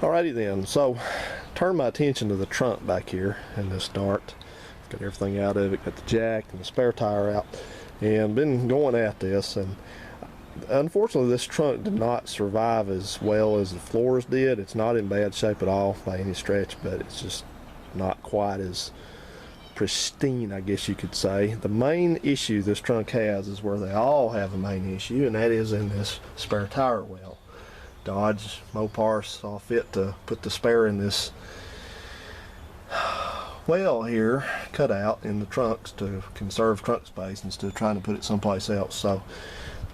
Alrighty then, so turn my attention to the trunk back here in this dart. Got everything out of it, got the jack and the spare tire out, and been going at this, and unfortunately this trunk did not survive as well as the floors did. It's not in bad shape at all by any stretch, but it's just not quite as pristine, I guess you could say. The main issue this trunk has is where they all have a main issue, and that is in this spare tire well. Dodge Mopar saw fit to put the spare in this well here, cut out in the trunks to conserve trunk space instead of trying to put it someplace else. So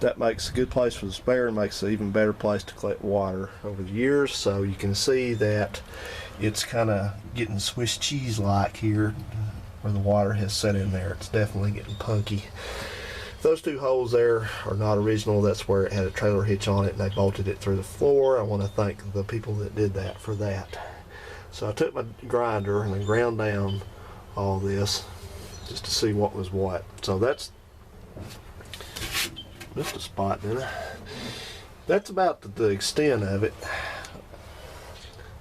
that makes a good place for the spare and makes an even better place to collect water over the years. So you can see that it's kind of getting Swiss cheese like here where the water has set in there. It's definitely getting punky. Those two holes there are not original. That's where it had a trailer hitch on it and they bolted it through the floor. I want to thank the people that did that for that. So I took my grinder and I ground down all this just to see what was what. So that's just a spot, didn't it? That's about the extent of it.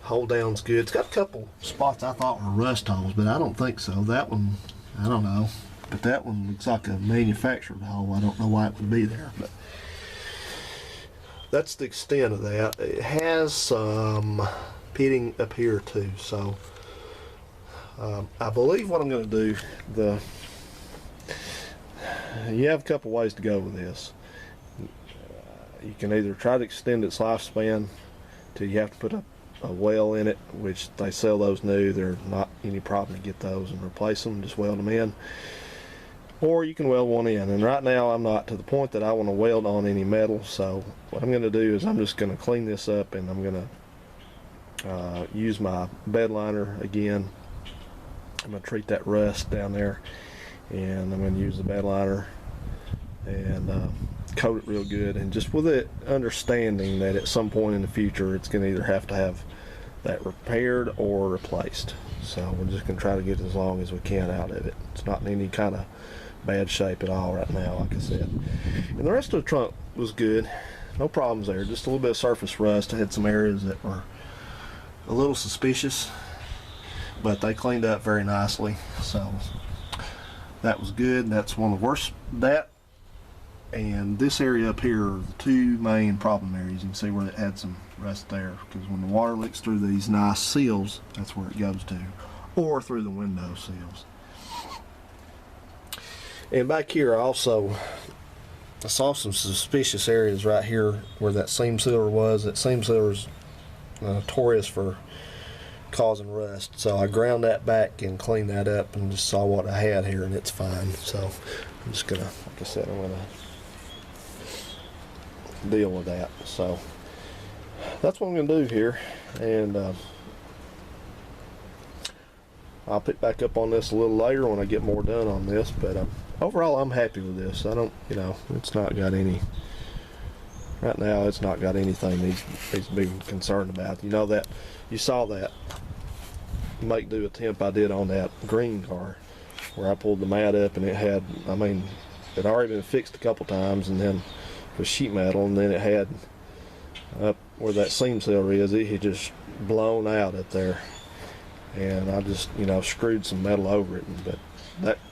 Hole down's good. It's got a couple spots I thought were rust holes, but I don't think so. That one, I don't know. But that one looks like a manufactured hole. I don't know why it would be there, but that's the extent of that. It has some pitting up here too. So I believe what I'm going to do, you have a couple ways to go with this. You can either try to extend its lifespan till you have to put a well in it, which they sell those new. They're not any problem to get those and replace them, just weld them in. Or you can weld one in, and right now I'm not to the point that I want to weld on any metal. So what I'm going to do is I'm just going to clean this up, and I'm going to use my bed liner again. I'm going to treat that rust down there, and I'm going to use the bed liner and coat it real good, and just with it understanding that at some point in the future it's going to either have to have that repaired or replaced. So we're just going to try to get as long as we can out of it. It's not in any kind of bad shape at all right now, like I said. And the rest of the trunk was good, no problems there, just a little bit of surface rust. I had some areas that were a little suspicious, but they cleaned up very nicely, so that was good. That's one of the worst. That and this area up here are the two main problem areas. You can see where it had some rust there, because when the water leaks through these nice seals, that's where it goes to, or through the window seals. And back here also, I saw some suspicious areas right here where that seam sealer was. That seam sealer is notorious for causing rust, so I ground that back and cleaned that up and just saw what I had here, and it's fine. So I'm just gonna, like I said, I'm gonna deal with that. So that's what I'm gonna do here, and I'll pick back up on this a little later when I get more done on this. But overall I'm happy with this. I don't, it's not got any, right now it's not got anything needs to be concerned about. That you saw that make do attempt I did on that green car where I pulled the mat up, and it had, it already been fixed a couple times, and then with sheet metal, and then it had up where that seam sealer is, it had just blown out up there, and I just screwed some metal over it. But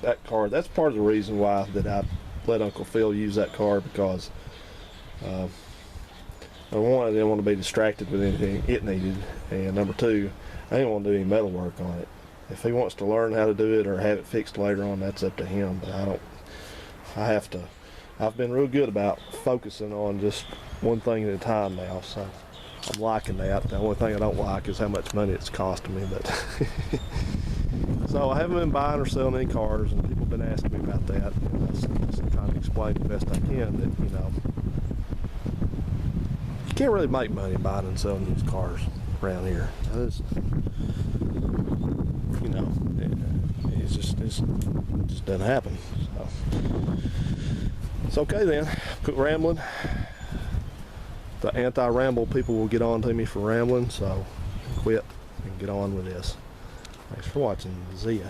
that car, that's part of the reason why that I let Uncle Phil use that car, because number one, I didn't want to be distracted with anything it needed, and number two, I didn't want to do any metal work on it. If he wants to learn how to do it or have it fixed later on, that's up to him. But I've been real good about focusing on just one thing at a time now, so I'm liking that. The only thing I don't like is how much money it's costing me. But so I haven't been buying or selling any cars, and people have been asking me about that. And I just trying to explain the best I can that you can't really make money buying and selling these cars around here. It just doesn't happen. So it's okay then. Quit rambling. The anti-ramble people will get on to me for rambling, so quit and get on with this. Thanks for watching. See ya.